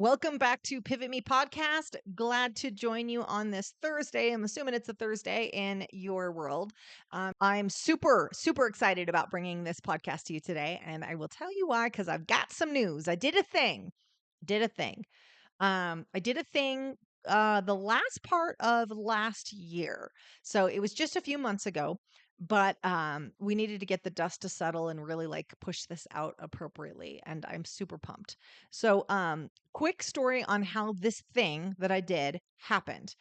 Welcome back to PivotMe podcast. Glad to join you on this Thursday. I'm assuming it's a Thursday in your world. I'm super, super excited about bringing this podcast to you today. And I will tell you why, because I've got some news. I did a thing. I did a thing the last part of last year. So it was just a few months ago, but we needed to get the dust to settle and really like push this out appropriately. And I'm super pumped. So, quick story on how this thing that I did happened.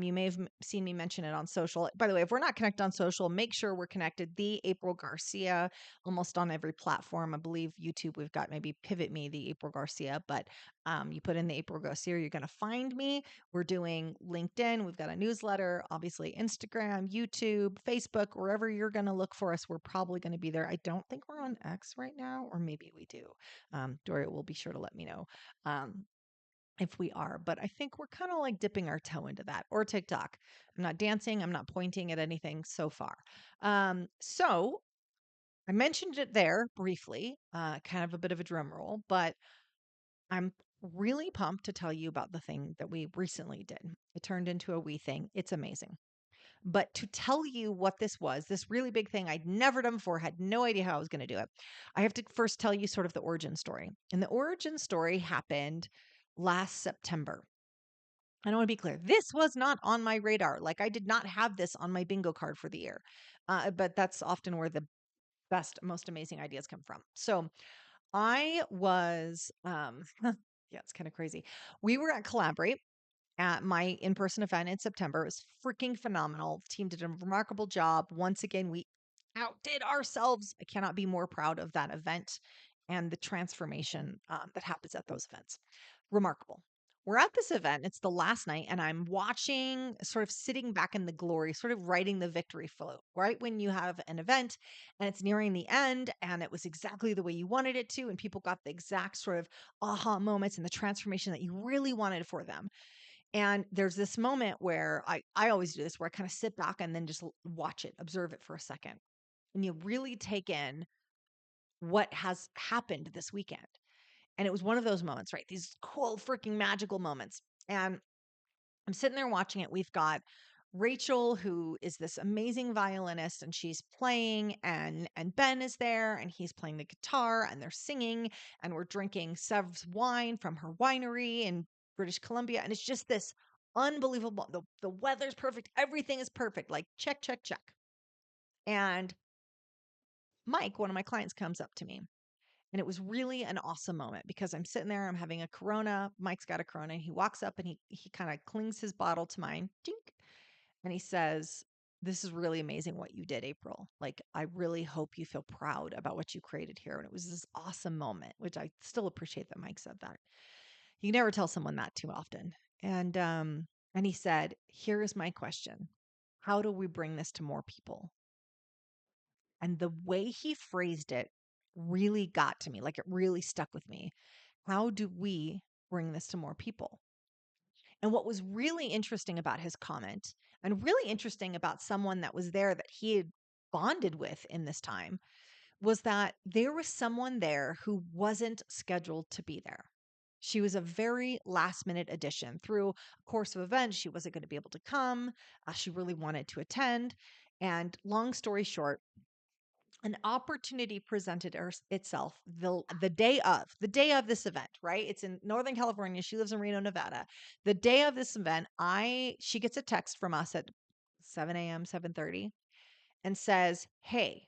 You may have seen me mention it on social. By the way, if we're not connected on social, make sure we're connected. The April Garcia, almost on every platform. I believe YouTube, we've got maybe Pivot Me, the April Garcia, but you put in the April Garcia, you're going to find me. We're doing LinkedIn. We've got a newsletter, obviously Instagram, YouTube, Facebook, wherever you're going to look for us. We're probably going to be there. I don't think we're on X right now, or maybe we do. Doria will be sure to let me know. If we are, but I think we're kind of like dipping our toe into that, or TikTok. I'm not dancing. I'm not pointing at anything so far. So I mentioned it there briefly, kind of a bit of a drum roll, but I'm really pumped to tell you about the thing that we recently did. It turned into a we thing. It's amazing. But to tell you what this was, this really big thing I'd never done before, had no idea how I was going to do it. I have to first tell you sort of the origin story. And the origin story happened last September. And I want to be clear, this was not on my radar. Like I did not have this on my bingo card for the year. But that's often where the best, most amazing ideas come from. So I was, yeah, it's kind of crazy. We were at Collaborate at my in-person event in September. It was freaking phenomenal. The team did a remarkable job. Once again, we outdid ourselves. I cannot be more proud of that event and the transformation that happens at those events. Remarkable. We're at this event. It's the last night, and I'm watching, sort of sitting back in the glory, sort of writing the victory float, right? When you have an event and it's nearing the end, and it was exactly the way you wanted it to, and people got the exact sort of aha moments and the transformation that you really wanted for them. And there's this moment where I always do this, where I kind of sit back and then just watch it, observe it for a second. And you really take in what has happened this weekend. And it was one of those moments, right? These cool, freaking magical moments. And I'm sitting there watching it. We've got Rachel, who is this amazing violinist, and she's playing, and Ben is there, and he's playing the guitar, and they're singing, and we're drinking Sev's wine from her winery in British Columbia, and it's just this unbelievable. The weather's perfect, everything is perfect, like check, check, check. And Mike, one of my clients, comes up to me. And it was really an awesome moment because I'm sitting there, I'm having a Corona. Mike's got a Corona. And he walks up and he kind of clings his bottle to mine. Dink. And he says, "This is really amazing what you did, April. Like, I really hope you feel proud about what you created here." And it was this awesome moment, which I still appreciate that Mike said that. You never tell someone that too often. And he said, "Here is my question. How do we bring this to more people?" And the way he phrased it really got to me. Like it really stuck with me. How do we bring this to more people? And what was really interesting about his comment, and really interesting about someone that was there that he had bonded with in this time, was that there was someone there who wasn't scheduled to be there. She was a very last minute addition. Through a course of events, she wasn't going to be able to come. She really wanted to attend. And long story short, an opportunity presented itself the day of this event, right? It's in Northern California. She lives in Reno, Nevada. The day of this event, she gets a text from us at 7 a.m., 7:30, and says, "Hey,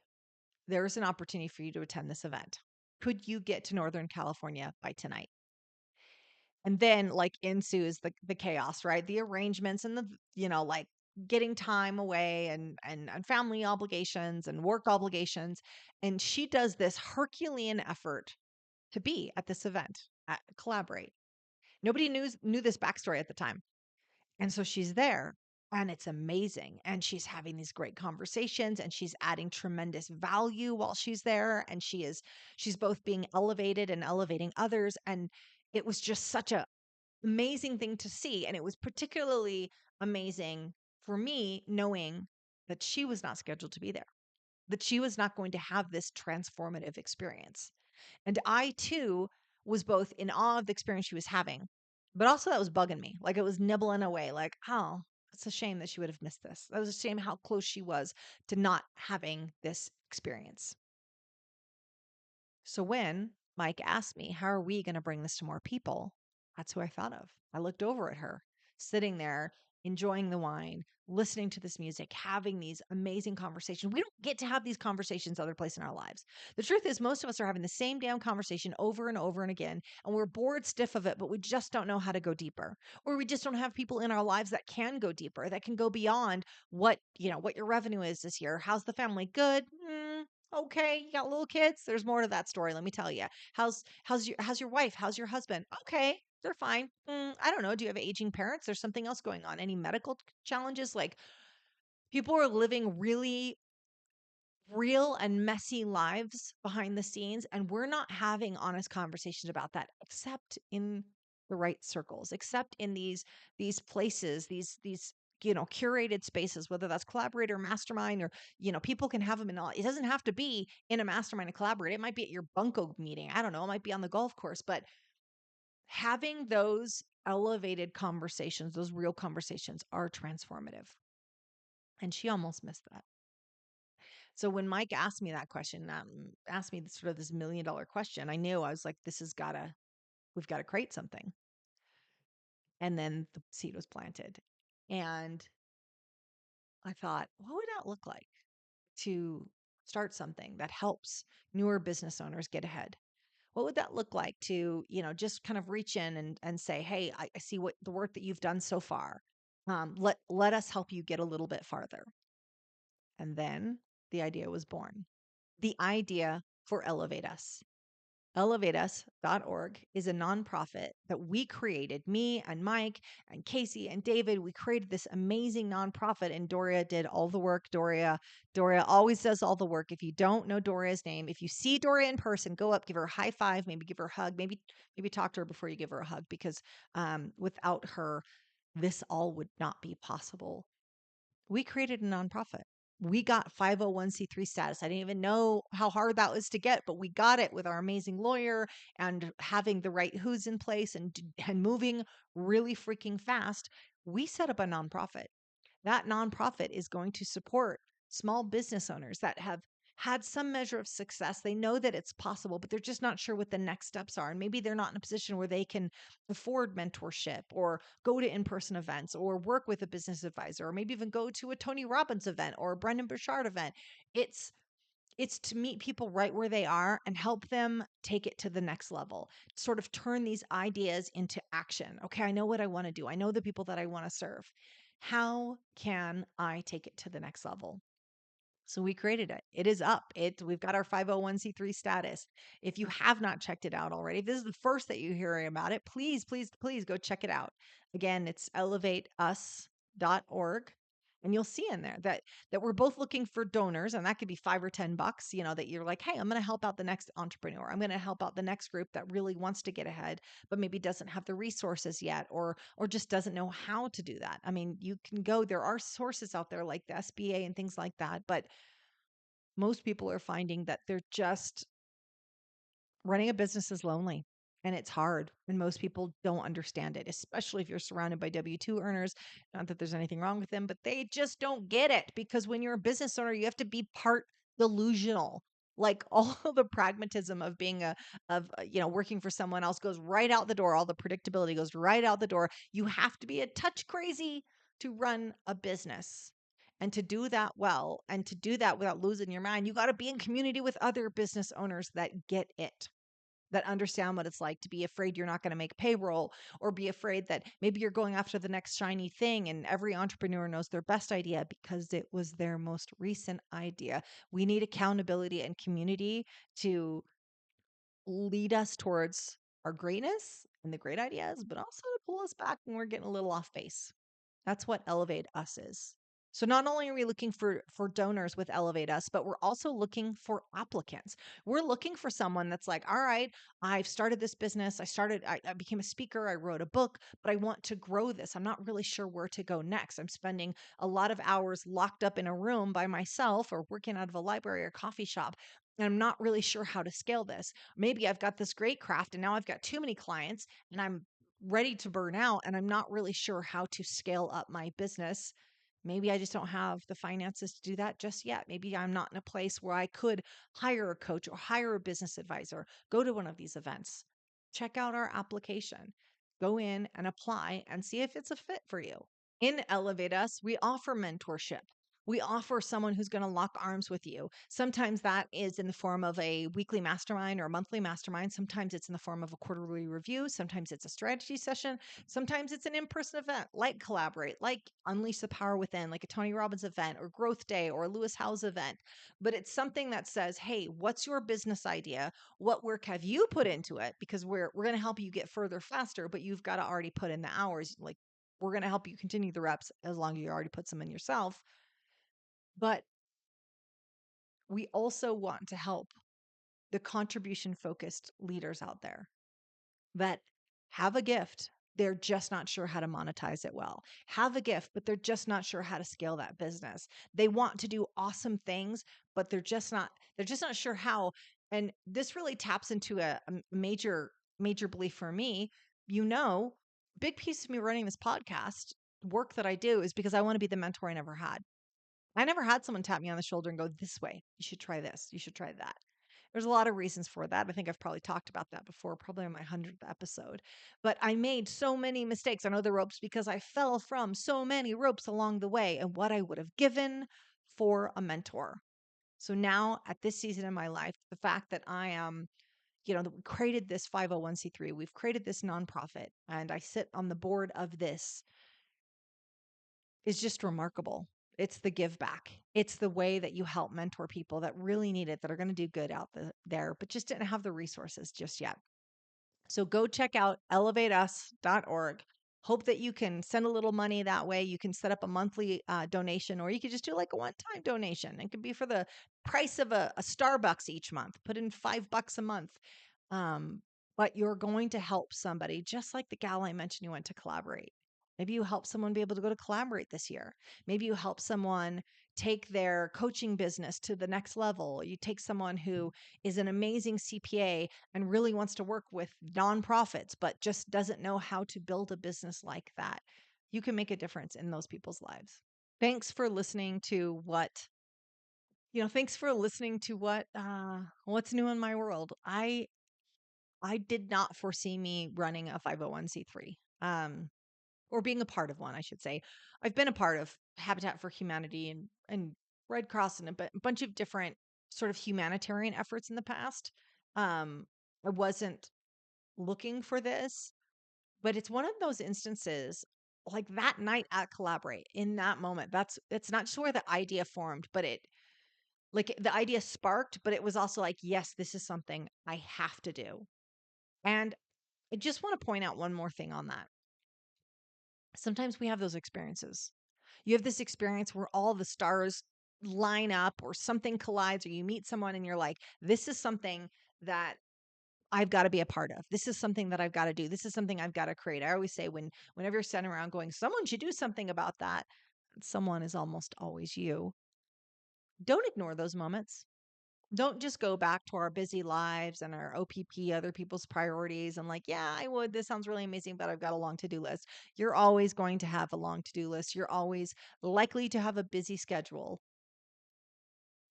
there's an opportunity for you to attend this event. Could you get to Northern California by tonight?" And then like ensues the chaos, right? The arrangements and like getting time away and family obligations and work obligations. And she does this Herculean effort to be at this event, at Collaborate. Nobody knew this backstory at the time. And so she's there and it's amazing. And she's having these great conversations and she's adding tremendous value while she's there. And she's both being elevated and elevating others. And it was just such a amazing thing to see. And it was particularly amazing for me knowing that she was not scheduled to be there, that she was not going to have this transformative experience. And I too was both in awe of the experience she was having, but also that was bugging me. Like it was nibbling away, like, oh, it's a shame that she would have missed this. That was a shame how close she was to not having this experience. So when Mike asked me, how are we going to bring this to more people? That's who I thought of. I looked over at her, sitting there, enjoying the wine, listening to this music, having these amazing conversations. We don't get to have these conversations other place in our lives. The truth is, most of us are having the same damn conversation over and over and again, and we're bored stiff of it, but we just don't know how to go deeper. Or we just don't have people in our lives that can go deeper, that can go beyond what your revenue is this year. How's the family? Good. Okay, you got little kids. There's more to that story. Let me tell you. How's your wife? How's your husband? Okay, they're fine. I don't know. Do you have aging parents? There's something else going on. Any medical challenges? Like people are living really real and messy lives behind the scenes, and we're not having honest conversations about that, except in the right circles, except in these places, these curated spaces, whether that's collaborator, mastermind, or people can have them in all. It doesn't have to be in a mastermind and collaborate. It might be at your bunko meeting. I don't know. It might be on the golf course, but having those elevated conversations, those real conversations, are transformative. And she almost missed that. So when Mike asked me that question, asked me sort of this $1 million question, I knew. I was like, we've got to create something. And then the seed was planted. And I thought, what would that look like to start something that helps newer business owners get ahead? What would that look like to, just kind of reach in and say, hey, I see what the work that you've done so far. Let us help you get a little bit farther. And then the idea was born. The idea for Elevate Us. ElevateUs.org is a nonprofit that we created, me and Mike and Casey and David. We created this amazing nonprofit, and Doria did all the work. Doria always does all the work. If you don't know Doria's name, if you see Doria in person, go up, give her a high five, maybe give her a hug, maybe talk to her before you give her a hug, because without her, this all would not be possible. We created a nonprofit. We got 501c3 status. I didn't even know how hard that was to get, but we got it with our amazing lawyer and having the right who's in place and moving really freaking fast. We set up a nonprofit. That nonprofit is going to support small business owners that have had some measure of success. They know that it's possible, but they're just not sure what the next steps are. And maybe they're not in a position where they can afford mentorship or go to in-person events or work with a business advisor, or maybe even go to a Tony Robbins event or a Brendan Burchard event. It's to meet people right where they are and help them take it to the next level, sort of turn these ideas into action. Okay, I know what I want to do. I know the people that I want to serve. How can I take it to the next level? So we created it. It is up. We've got our 501c3 status. If you have not checked it out already, if this is the first that you're hearing about it, please, please, please go check it out. Again, it's ElevateUs.org. And you'll see in there that we're both looking for donors, and that could be $5 or $10, that you're like, hey, I'm going to help out the next entrepreneur. I'm going to help out the next group that really wants to get ahead, but maybe doesn't have the resources yet, or just doesn't know how to do that. I mean, you can go, there are sources out there like the SBA and things like that, but most people are finding that they're just running a business is lonely and it's hard. And most people don't understand it, especially if you're surrounded by W-2 earners. Not that there's anything wrong with them, but they just don't get it, because when you're a business owner, you have to be part delusional. Like all the pragmatism of being working for someone else goes right out the door. All the predictability goes right out the door. You have to be a touch crazy to run a business. And to do that well, and to do that without losing your mind, you got to be in community with other business owners that get it, that understand what it's like to be afraid you're not going to make payroll, or be afraid that maybe you're going after the next shiny thing. And every entrepreneur knows their best idea because it was their most recent idea. We need accountability and community to lead us towards our greatness and the great ideas, but also to pull us back when we're getting a little off base. That's what Elevate Us is. So not only are we looking for donors with Elevate Us, but we're also looking for applicants. We're looking for someone that's like, all right, I've started this business. I became a speaker. I wrote a book, but I want to grow this. I'm not really sure where to go next. I'm spending a lot of hours locked up in a room by myself or working out of a library or coffee shop. and I'm not really sure how to scale this. Maybe I've got this great craft and now I've got too many clients and I'm ready to burn out and I'm not really sure how to scale up my business. Maybe I just don't have the finances to do that just yet. Maybe I'm not in a place where I could hire a coach or hire a business advisor, go to one of these events, check out our application, go in and apply and see if it's a fit for you. In Elevate Us, we offer mentorship. We offer someone who's going to lock arms with you. Sometimes that is in the form of a weekly mastermind or a monthly mastermind. Sometimes it's in the form of a quarterly review. Sometimes it's a strategy session. Sometimes it's an in person event like Collaborate, like Unleash the Power Within, like a Tony Robbins event or Growth Day or a Lewis Howes event. But it's something that says, hey, what's your business idea? What work have you put into it? Because we're going to help you get further faster, but you've got to already put in the hours. Like, we're going to help you continue the reps as long as you already put some in yourself. But we also want to help the contribution focused leaders out there that have a gift. They're just not sure how to monetize it well. Have a gift, but they're just not sure how to scale that business. They want to do awesome things, but they're just not sure how. And this really taps into a major belief for me. Big piece of me running this podcast work that I do is because I want to be the mentor I never had. I never had someone tap me on the shoulder and go, this way, you should try this, you should try that. There's a lot of reasons for that. I think I've probably talked about that before, probably on my 100th episode. But I made so many mistakes. I know the ropes because I fell from so many ropes along the way and what I would have given for a mentor. So now at this season in my life, the fact that I am, that we created this 501c3, we've created this nonprofit, and I sit on the board of this is just remarkable. It's the give back. It's the way that you help mentor people that really need it, that are going to do good out there, but just didn't have the resources just yet. So go check out ElevateUs.org. Hope that you can send a little money that way. You can set up a monthly donation, or you could just do like a one-time donation. It could be for the price of a Starbucks each month. Put in $5 a month. Um, but you're going to help somebody, just like the gal I mentioned you went to Collaborate. Maybe you help someone be able to go to Collaborate this year. Maybe you help someone take their coaching business to the next level. You take someone who is an amazing CPA and really wants to work with nonprofits, but just doesn't know how to build a business like that. You can make a difference in those people's lives. Thanks for listening to what's new in my world. I did not foresee me running a 501c3, or being a part of one, I should say. I've been a part of Habitat for Humanity and Red Cross and a bunch of different sort of humanitarian efforts in the past. I wasn't looking for this, but it's one of those instances like that night at Collaborate in that moment. It's not just where the idea formed, but the idea sparked, but it was also like, yes, this is something I have to do. And I just want to point out one more thing on that. Sometimes we have those experiences. You have this experience where all the stars line up or something collides, or you meet someone and you're like, this is something that I've got to be a part of. This is something that I've got to do. This is something I've got to create. I always say whenever you're sitting around going, someone should do something about that, someone is almost always you. Don't ignore those moments. Don't just go back to our busy lives and our OPP, other people's priorities, and like, yeah, I would. This sounds really amazing, but I've got a long to do list. You're always going to have a long to do list. You're always likely to have a busy schedule.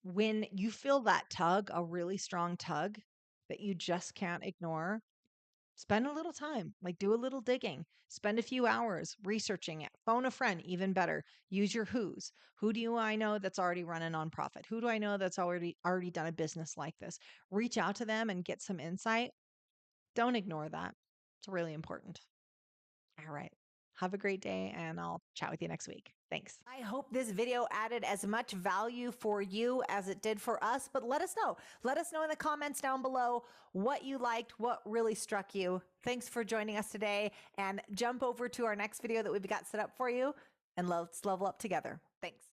When you feel that tug, a really strong tug that you just can't ignore, spend a little time, like do a little digging, spend a few hours researching it, phone a friend, even better, use your who's. Who do I know that's already run a nonprofit? Who do I know that's already done a business like this? Reach out to them and get some insight. Don't ignore that. It's really important. All right. Have a great day, and I'll chat with you next week. Thanks. I hope this video added as much value for you as it did for us, but let us know. Let us know in the comments down below what you liked, what really struck you. Thanks for joining us today, and jump over to our next video that we've got set up for you, and let's level up together. Thanks.